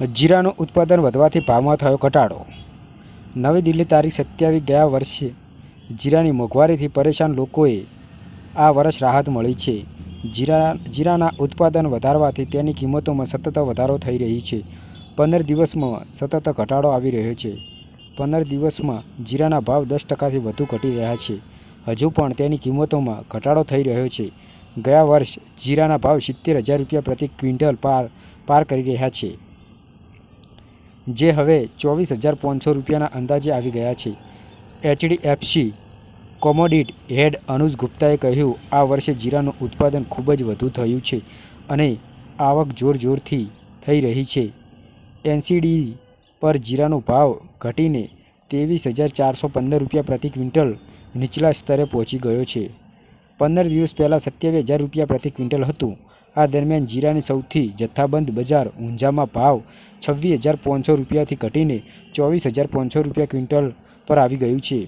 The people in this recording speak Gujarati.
જીરાનું ઉત્પાદન વધવાથી ભાવમાં થયો ઘટાડો. નવી દિલ્હી તારીખ 27 ગયા વર્ષે જીરાની મોંઘવારીથી પરેશાન લોકોએ આ વર્ષ રાહત મળી છે. જીરાના ઉત્પાદન વધારવાથી તેની કિંમતોમાં સતત વધારો થઈ રહી છે. 15 દિવસમાં સતત ઘટાડો આવી રહ્યો છે. 15 દિવસમાં જીરાના ભાવ 10%થી વધુ ઘટી રહ્યા છે. હજુ પણ તેની કિંમતોમાં ઘટાડો થઈ રહ્યો છે. ગયા વર્ષ જીરાના ભાવ 70,000 રૂપિયા પ્રતિ ક્વિન્ટલ પાર કરી રહ્યા છે, જે હવે 24,500 રૂપિયાના અંદાજે આવી ગયા છે. HDFC કોમોડિટી હેડ અનુજ ગુપ્તાએ કહ્યું, આ વર્ષે જીરાનું ઉત્પાદન ખૂબ જ વધુ થયું છે અને આવક જોરથી થઈ રહી છે. NCD પર જીરાનો ભાવ ઘટીને 23,415 રૂપિયા પ્રતિ ક્વિન્ટલ નીચલા સ્તરે પહોંચી ગયો છે. 15 દિવસ પહેલાં 27,000 રૂપિયા પ્રતિ ક્વિન્ટલ હતું. આ દરમિયાન જીરાની સૌથી જથ્થાબંધ બજાર ઊંઝામાં ભાવ 26,500 રૂપિયાથી ઘટીને 24,500 રૂપિયા ક્વિન્ટલ પર આવી ગયું છે.